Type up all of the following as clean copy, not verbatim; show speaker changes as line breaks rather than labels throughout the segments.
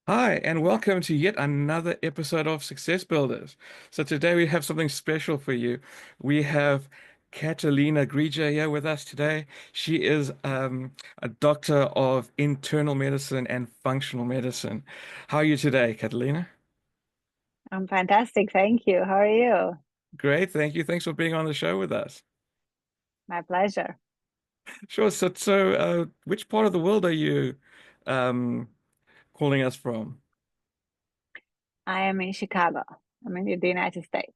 Hi, and welcome to yet another episode of Success Builders. So today we have something special for you. We have Catalina Grija here with us today. She is a doctor of internal medicine and functional medicine. How are you today, Catalina?
I'm fantastic. Thank you. How are you?
Great, thank you. Thanks for being on the show with us.
My pleasure.
Sure. So, which part of the world are you um, calling us from?
I am in Chicago. I'm in the United States.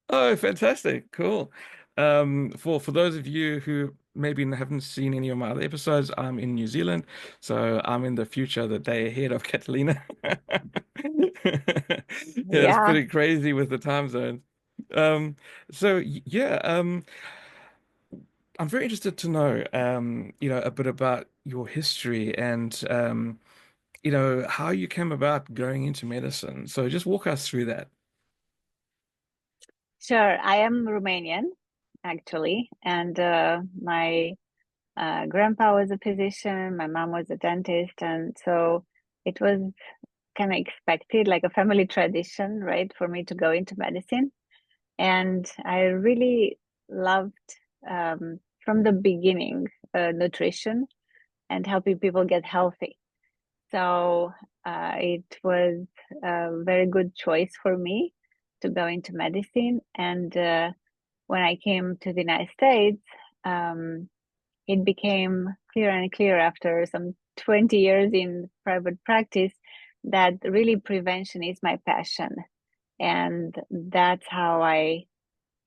Oh, fantastic. Cool. For those of you who maybe haven't seen any of my other episodes, I'm in New Zealand, so I'm in the future, the day ahead of Catalina. Yeah, it's
Yeah.
pretty crazy with the time zones. Um, so I'm very interested to know, a bit about your history and how you came about going into medicine. So just walk us through that.
Sure. I am Romanian, actually. And my grandpa was a physician, my mom was a dentist. And so it was kind of expected, like a family tradition, right, for me to go into medicine. And I really loved from the beginning nutrition and helping people get healthy. So it was a very good choice for me to go into medicine. And when I came to the United States, um, it became clearer and clearer after some 20 years in private practice that really prevention is my passion. And that's how I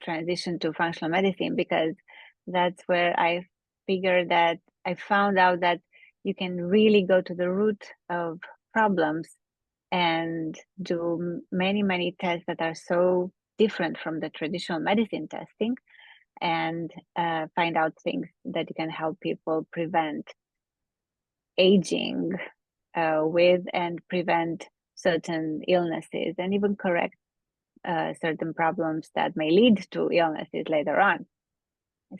transitioned to functional medicine because that's where I figured that I found out that you can really go to the root of problems and do many, many tests that are so different from the traditional medicine testing and find out things that can help people prevent aging with and prevent certain illnesses and even correct certain problems that may lead to illnesses later on.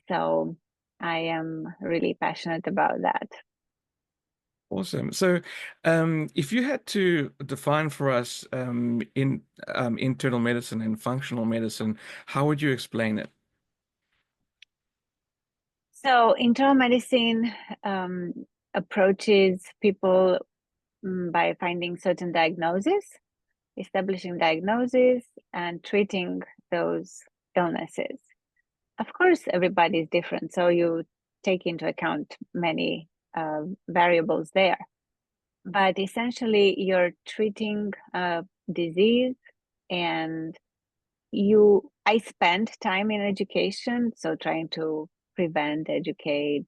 So I am really passionate about that.
Awesome. So, if you had to define for us in internal medicine and functional medicine, how would you explain it?
So internal medicine um, approaches people by finding certain diagnoses, establishing diagnoses, and treating those illnesses. Of course, everybody is different, so you take into account many variables there. But essentially, you're treating a disease, and I spend time in education, so trying to prevent, educate,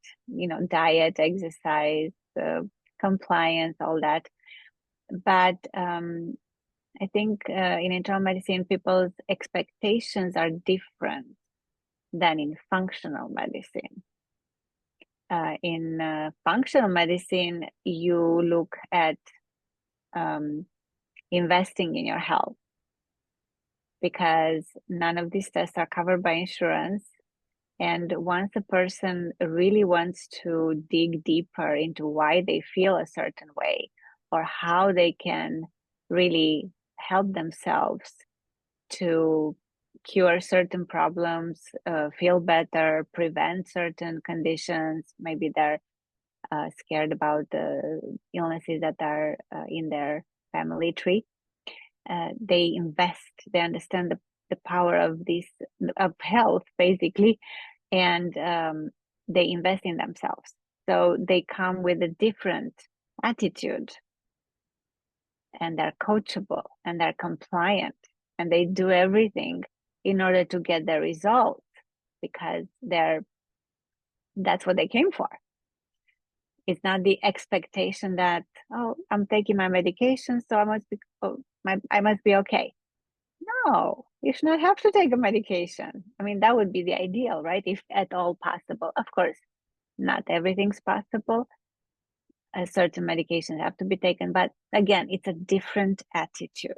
diet, exercise, compliance, all that. But I think in internal medicine, people's expectations are different than in functional medicine. In functional medicine, you look at um, investing in your health because none of these tests are covered by insurance. And once a person really wants to dig deeper into why they feel a certain way or how they can really help themselves to cure certain problems, feel better, prevent certain conditions, maybe they're scared about the illnesses that are in their family tree. They invest, they understand the power of this, of health, basically, and they invest in themselves. So they come with a different attitude and they're coachable and they're compliant and they do everything in order to get the result because that's what they came for. It's not the expectation that, oh, I'm taking my medication, so I must be okay. No, you should not have to take a medication. I mean, that would be the ideal, right? If at all possible. Of course, not everything's possible. Certain medications have to be taken, but again, it's a different attitude.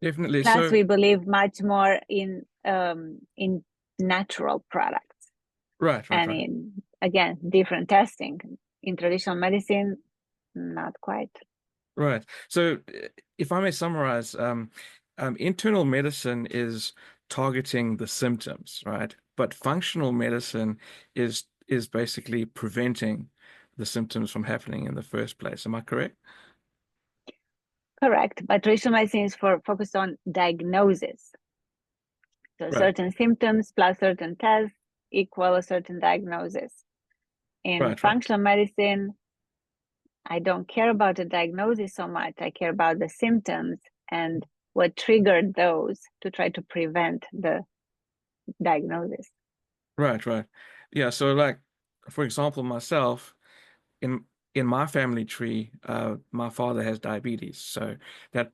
Definitely.
Plus,
So,
we believe much more in natural products
right, right,
and
right.
in again different testing. In traditional medicine, not quite.
Right. So, if I may summarize, internal medicine is targeting the symptoms, right? But functional medicine is basically preventing the symptoms from happening in the first place. Am I correct?
Correct, but traditional medicine is for focused on diagnosis. So
Right.
certain symptoms plus certain tests equal a certain diagnosis. In
Right. Right.
functional medicine, I don't care about the diagnosis so much. I care about the symptoms and what triggered those to try to prevent the diagnosis.
Right. Right. Yeah. So, like, for example, myself. in in my family tree, my father has diabetes, so that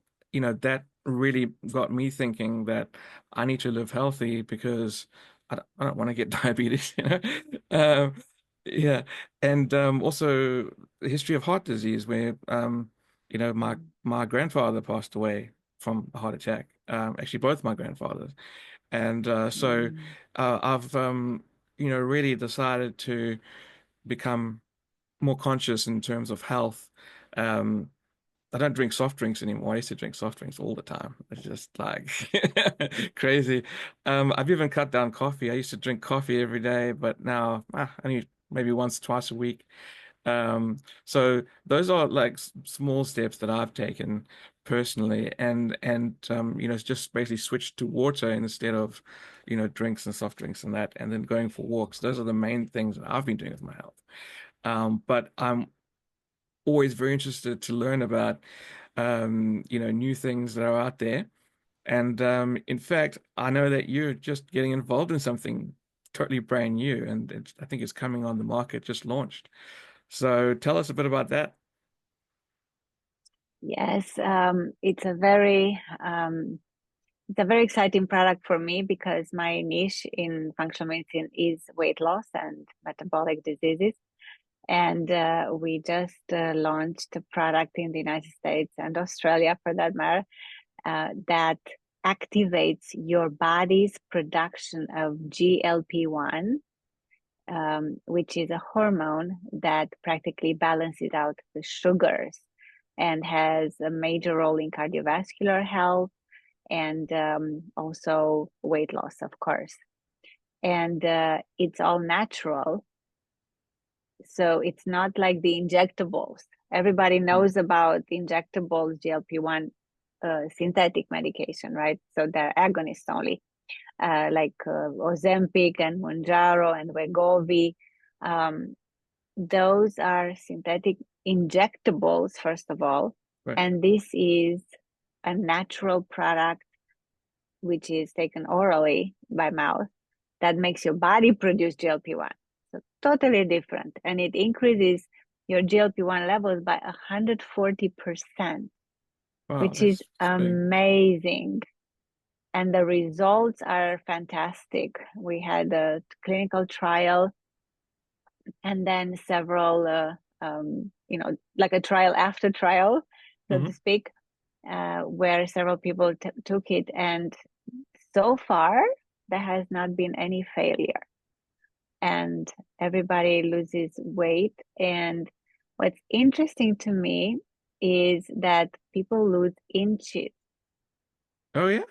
that really got me thinking that I need to live healthy because I don't want to get diabetes, yeah, and also the history of heart disease, where my grandfather passed away from a heart attack. Actually, both my grandfathers, and so
Mm.
I've really decided to become more conscious in terms of health. Um, I don't drink soft drinks anymore. I used to drink soft drinks all the time. It's just like crazy. I've even cut down coffee. I used to drink coffee every day, but now only maybe once, twice a week. So those are like small steps that I've taken personally, and it's just basically switched to water instead of drinks and soft drinks and that, and then going for walks. Those are the main things that I've been doing with my health. But I'm always very interested to learn about, new things that are out there. And in fact, I know that you're just getting involved in something totally brand new, and I think it's coming on the market, just launched. So tell us a bit about that.
Yes, it's a very exciting product for me because my niche in functional medicine is weight loss and metabolic diseases. And we just launched a product in the United States and Australia, for that matter, that activates your body's production of GLP-1, which is a hormone that practically balances out the sugars and has a major role in cardiovascular health and also weight loss, of course. And it's all natural. So it's not like the injectables. Everybody
Mm.
knows about injectables, GLP-1 synthetic medication, right? So they're agonists only, like Ozempic and Mounjaro and Wegovy. Um, those are synthetic injectables, first of all.
Right.
And this is a natural product which is taken orally by mouth that makes your body produce GLP-1. So totally different. And it increases your GLP-1 levels by 140%,
Wow,
which is
that's big.
amazing. And the results are fantastic. We had a clinical trial and then several, like a trial after trial, so to
Hmm.
speak, where several people took it. And so far, there has not been any failure. And everybody loses weight. And what's interesting to me is that people lose inches.
Oh yeah.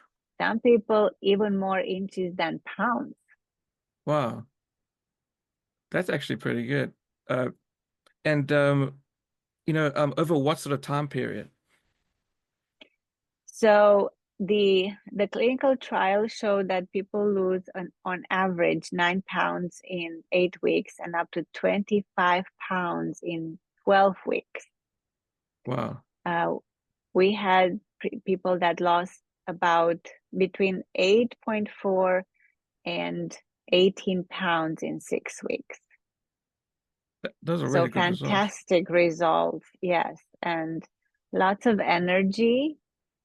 Some people even more inches than pounds.
Wow, that's actually pretty good. Uh, and over what sort of time period?
So the clinical trial showed that people lose on average 9 pounds in 8 weeks and up to 25 pounds in 12 weeks.
Wow.
Uh, we had people that lost about between 8.4 and 18 pounds in 6 weeks.
Those are
So
really good results.
fantastic results, yes, and lots of energy,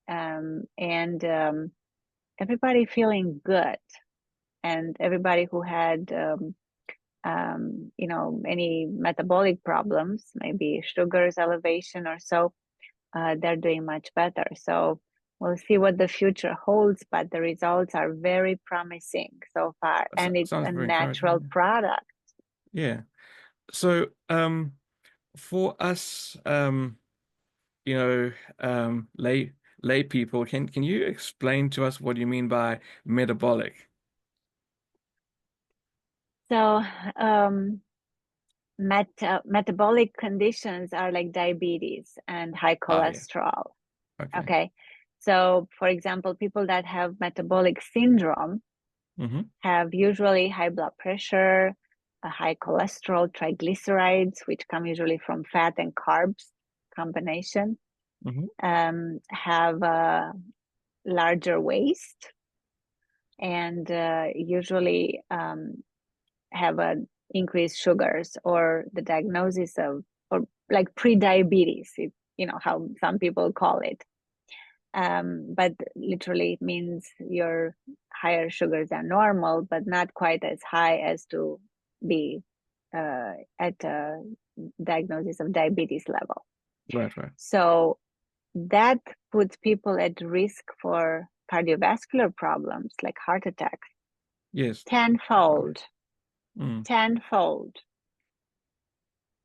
and everybody feeling good, and everybody who had any metabolic problems, maybe sugars elevation or so, they're doing much better. So we'll see what the future holds, but the results are very promising so far, and it's
Sounds
a
very encouraging.
natural
Yeah.
product.
Yeah. So, for us, you know, lay people, can you explain to us what you mean by metabolic?
So, metabolic conditions are like diabetes and high
Ah, yeah.
cholesterol.
Okay.
Okay. So, for example, people that have metabolic syndrome
Mm-hmm.
have usually high blood pressure, a high cholesterol, triglycerides, which come usually from fat and carbs combination,
Mm-hmm.
have a larger waist, and usually have a increased sugars or the diagnosis of or like pre-diabetes, you know how some people call it. But literally it means your higher sugars are normal, but not quite as high as to be at a diagnosis of diabetes level.
Right, right.
So that puts people at risk for cardiovascular problems like heart attacks
Yes. Definitely.
tenfold,
Mm.
tenfold.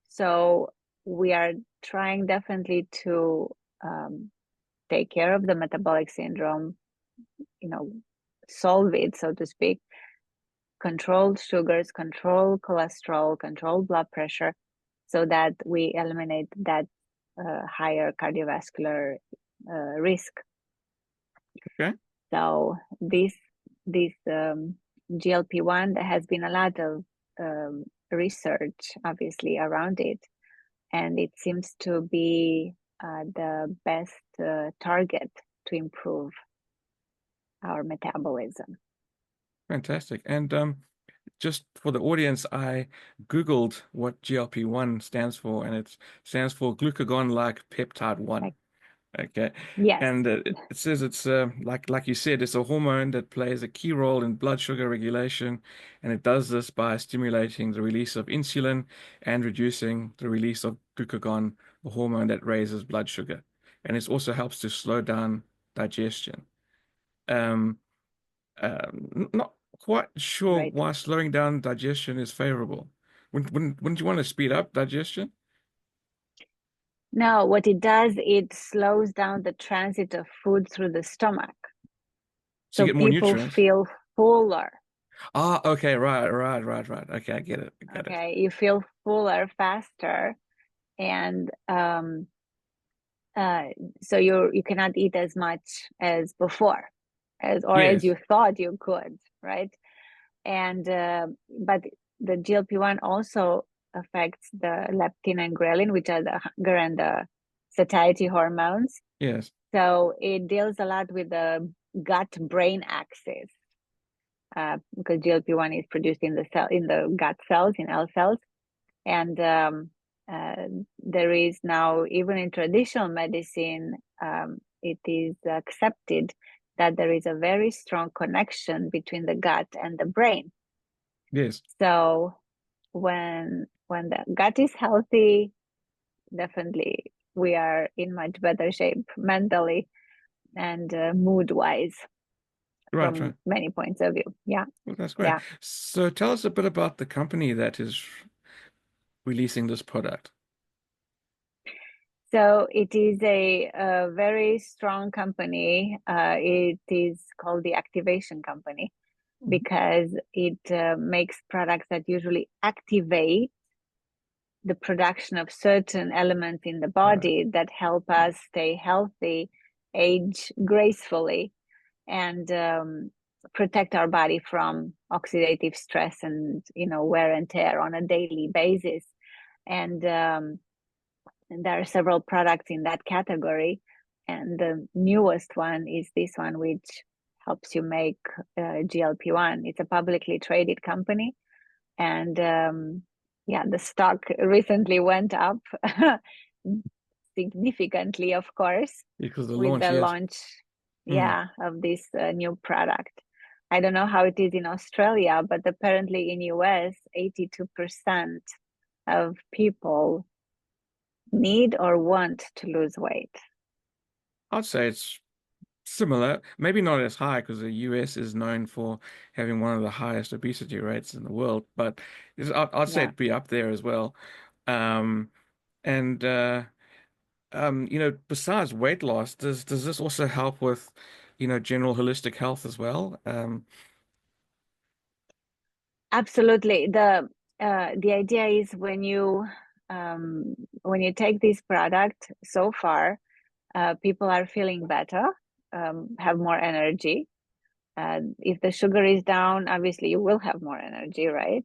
So we are trying definitely to um, take care of the metabolic syndrome, you know, solve it, so to speak, control sugars, control cholesterol, control blood pressure, so that we eliminate that higher cardiovascular risk.
Okay.
So this GLP-1, there has been a lot of research, obviously, around it, and it seems to be the best target to improve our metabolism.
Fantastic. And just for the audience, I Googled what GLP-1 stands for, and it stands for glucagon-like peptide 1.
Like,
Okay.
yes,
And it says it's like you said, it's a hormone that plays a key role in blood sugar regulation, and it does this by stimulating the release of insulin and reducing the release of glucagon, the hormone that raises blood sugar. And it also helps to slow down digestion. Um, not quite sure
right.
why slowing down digestion is favorable. Wouldn't you want to speed up digestion?
No, what it does, it slows down the transit of food through the stomach.
So you
So
get more
people
nutrients.
feel fuller.
Ah, okay, right. Okay, I get it. I get it.
Okay. You feel fuller faster. And uh, so you cannot eat as much as before, as
Yes,
you thought you could, right? And but the GLP-1 also affects the leptin and ghrelin, which are the hunger and the satiety hormones.
yes,
So it deals a lot with the gut-brain axis, because GLP-1 is produced in the cell, in the gut cells, in L cells, and uh, there is now, even in traditional medicine, it is accepted that there is a very strong connection between the gut and the brain.
yes.
So when the gut is healthy, definitely we are in much better shape mentally and mood wise
Right,
from
right.
many points of view. Yeah,
Well, that's great.
yeah.
So tell us a bit about the company that is releasing this product.
So it is a very strong company. It is called the Activation Company
Mhm.
because it makes products that usually activate the production of certain elements in the
Right.
body that help us stay healthy, age gracefully, and protect our body from oxidative stress and wear and tear on a daily basis. And there are several products in that category, and the newest one is this one, which helps you make GLP-1. It's a publicly traded company, and yeah, the stock recently went up significantly, of course,
Because the
with
launch,
the
yes.
launch,
Mm.
yeah, of this new product. I don't know how it is in Australia, but apparently in US, 82% of people need or want to lose weight.
I'd say it's similar, maybe not as high because the US is known for having one of the highest obesity rates in the world, but I'd say
Yeah.
it'd be up there as well. Um, And besides weight loss, does this also help with, general holistic health as well?
Absolutely. The idea is when you take this product, so far, people are feeling better, have more energy. If the sugar is down, obviously you will have more energy, right?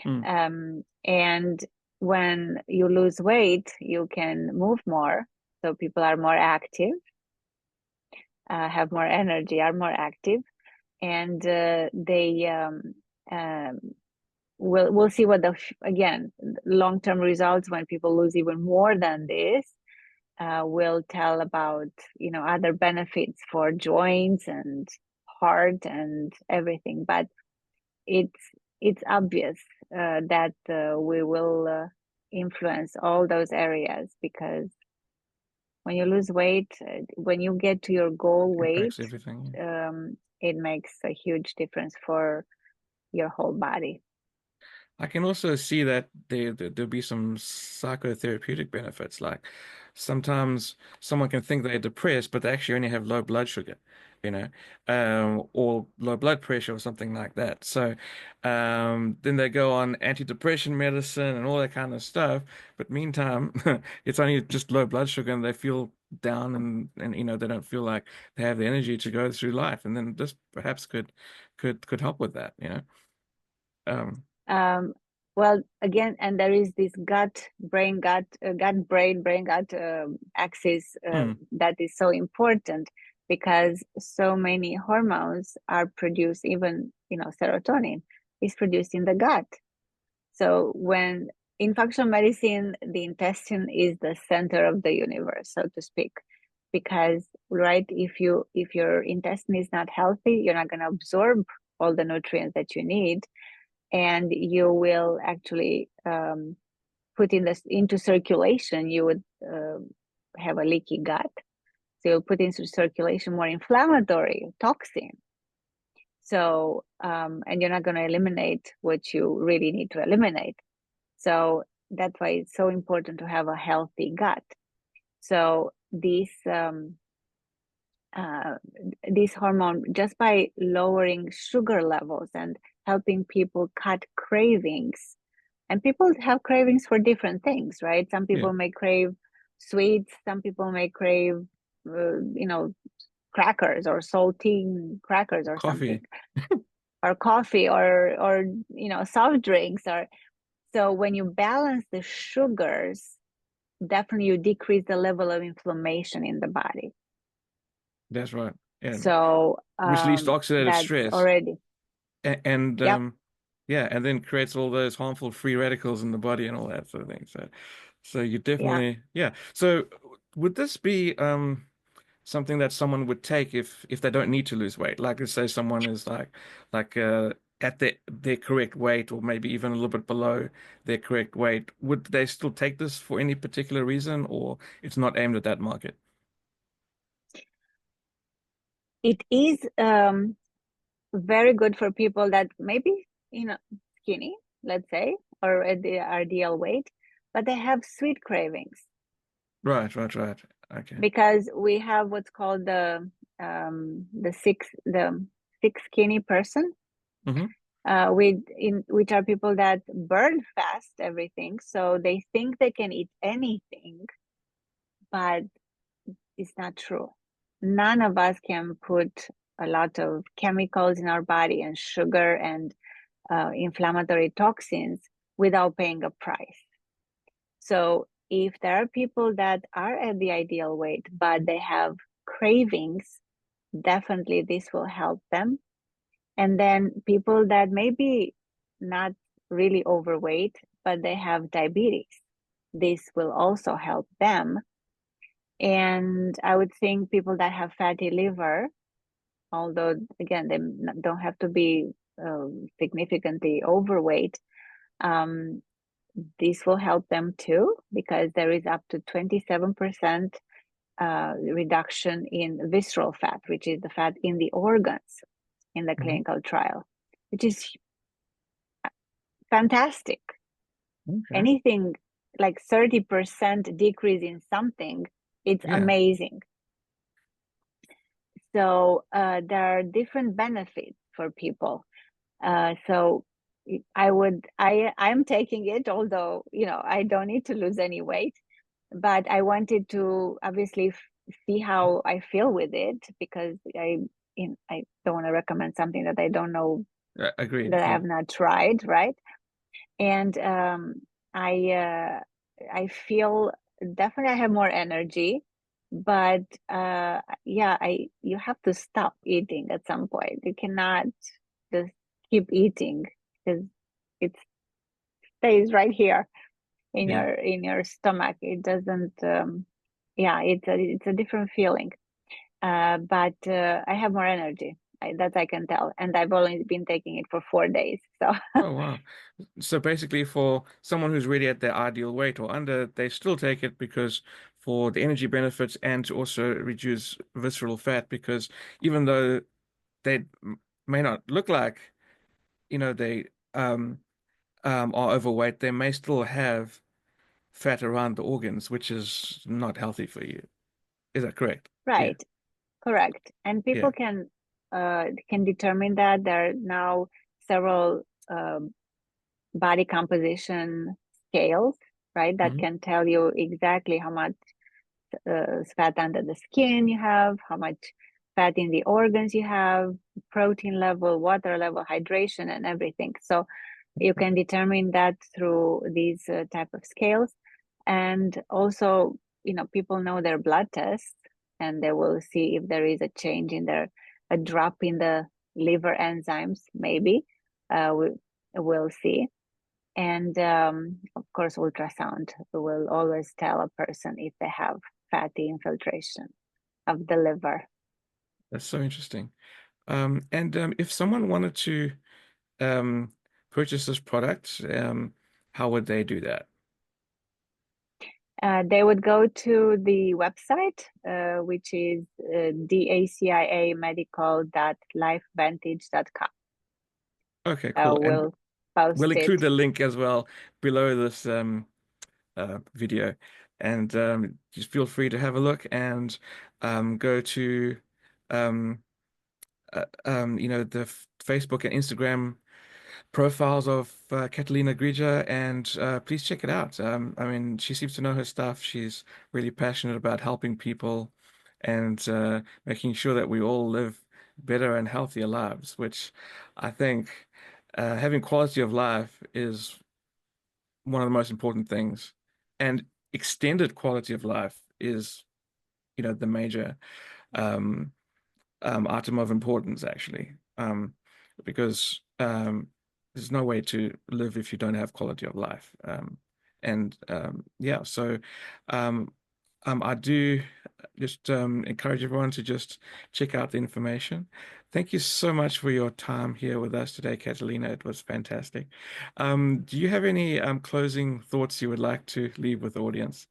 Mm,
And when you lose weight, you can move more. So people are more active, have more energy, are more active, and they um, we'll see what the again long-term results when people lose even more than this will tell about other benefits for joints and heart and everything. But it's it's obvious that we will influence all those areas, because when you lose weight, when you get to your goal weight,
impacts everything.
it makes a huge difference for your whole body.
I can also see that there'll be some psychotherapeutic benefits. Like sometimes someone can think they're depressed, but they actually only have low blood sugar, you know, or low blood pressure or something like that. So then they go on antidepressant medicine and all that kind of stuff. But meantime, it's only just low blood sugar and they feel down and they don't feel like they have the energy to go through life. And then this perhaps could help with that, you know. Um,
Um, well, again, and there is this gut brain brain gut axis
hmm,
that is so important, because so many hormones are produced, even serotonin is produced in the gut. So when in functional medicine, the intestine is the center of the universe, so to speak, because right, if your intestine is not healthy, you're not going to absorb all the nutrients that you need, and you will actually put in this into circulation. You would have a leaky gut, so you'll put into circulation more inflammatory toxin. So and you're not going to eliminate what you really need to eliminate. So that's why it's so important to have a healthy gut. So uh, this hormone, just by lowering sugar levels and helping people cut cravings, and people have cravings for different things, right? Some
yeah,
people may crave sweets, some people may crave crackers or saltine crackers or something,
coffee.
or coffee, or soft drinks. Or so when you balance the sugars, definitely you decrease the level of inflammation in the body.
That's right. And
So
which leads to oxidative
that's
stress
already.
and
Yep.
yeah, and then creates all those harmful free radicals in the body and all that sort of thing. So you
Yeah.
definitely, yeah. So would this be something that someone would take if they don't need to lose weight? Like let's say someone is like at their correct weight or maybe even a little bit below their correct weight. Would they still take this for any particular reason or it's not aimed at that market?
It is very good for people that maybe skinny, let's say, or at the ideal weight, but they have sweet cravings,
Right, right, right. Okay.
because we have what's called the sick skinny person,
Mm-hmm.
which are people that burn fast everything, so they think they can eat anything, but it's not true. None of us can put a lot of chemicals in our body and sugar and inflammatory toxins without paying a price. So if there are people that are at the ideal weight, but they have cravings, definitely this will help them. And then people that maybe not really overweight, but they have diabetes, this will also help them. And I would think people that have fatty liver, although again, they don't have to be significantly overweight, um, this will help them too, because there is up to 27% reduction in visceral fat, which is the fat in the organs in the
Mm-hmm.
clinical trial, which is fantastic.
Okay.
Anything. like 30% decrease in something, it's
Yeah,
amazing. So there are different benefits for people. So I'm taking it, although, I don't need to lose any weight, but I wanted to obviously see how I feel with it, because I don't want to recommend something that I don't know,
agreed.
that I
Yeah.
have not tried, right? And I uh, I feel definitely I have more energy, but yeah, I you have to stop eating at some point. You cannot just keep eating, because it stays right here in
Yeah.
your stomach. It doesn't. Yeah, it's a different feeling. But I have more energy. That I can tell, and I've only been taking it for 4 days. So
Oh, wow. So basically, for someone who's really at their ideal weight or under, they still take it because for the energy benefits and to also reduce visceral fat, because even though they may not look like, they are overweight, they may still have fat around the organs, which is not healthy for you. Is that correct? Yeah.
right, correct. And
Yeah.
people can determine that. There are now several body composition scales, right, that
Hmm.
can tell you exactly how much fat under the skin you have, how much fat in the organs you have, protein level, water level, hydration, and everything. So you can determine that through these type of scales. And also, people know their blood tests, and they will see if there is a change in a drop in the liver enzymes, maybe. We'll see. And of course, ultrasound will always tell a person if they have fatty infiltration of the liver.
That's so interesting. And if someone wanted to um, purchase this product, how would they do that?
They would go to the website, which is daciamedical.lifevantage.com.
Okay, cool. And
We'll
we'll
post
include
it.
the link as well below this video. And just feel free to have a look and go to um, the Facebook and Instagram profiles of Catalina Grija, and please check it out. I mean, she seems to know her stuff. She's really passionate about helping people and making sure that we all live better and healthier lives, which I think having quality of life is one of the most important things. And extended quality of life is, the major um, item of importance, actually, because there's no way to live if you don't have quality of life. And yeah, so um, I do just encourage everyone to just check out the information. Thank you so much for your time here with us today, Catalina. It was fantastic. Do you have any closing thoughts you would like to leave with the audience?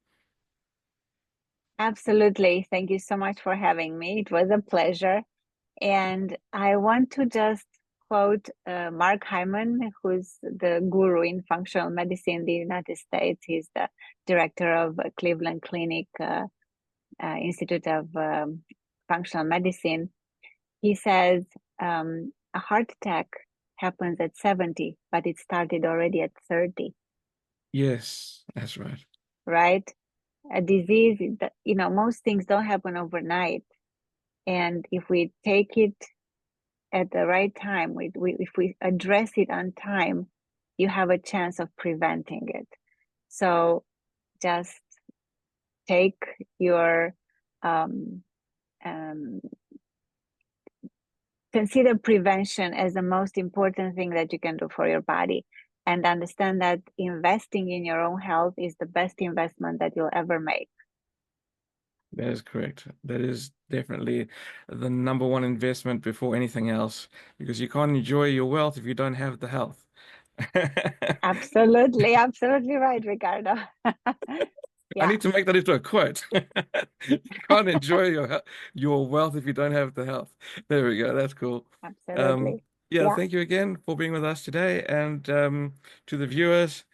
Absolutely. Thank you so much for having me. It was a pleasure. And I want to just quote Mark Hyman, who's the guru in functional medicine in the United States. He's the director of Cleveland Clinic Institute of Functional Medicine. He says a heart attack happens at 70, but it started already at 30,
Yes, that's right.
right? A disease, most things don't happen overnight. And if we take it at the right time, if we address it on time, you have a chance of preventing it. So just take your um, um, consider prevention as the most important thing that you can do for your body, and understand that investing in your own health is the best investment that you'll ever make.
That is correct. That is definitely the number one investment before anything else, because you can't enjoy your wealth if you don't have the health.
Absolutely, absolutely right, Ricardo.
I
Yeah,
need to make that into a quote. You can't enjoy your wealth if you don't have the health. There we go. That's cool.
absolutely.
Yeah,
Yeah.
thank you again for being with us today, and to the viewers.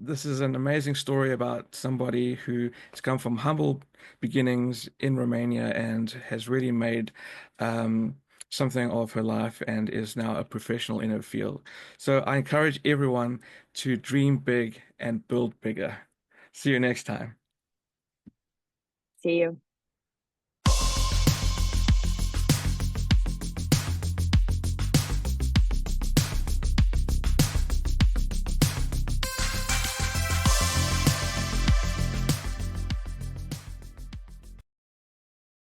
this is an amazing story about somebody who has come from humble beginnings in Romania and has really made um, something of her life and is now a professional in her field. So I encourage everyone to dream big and build bigger. See you next time.
See you.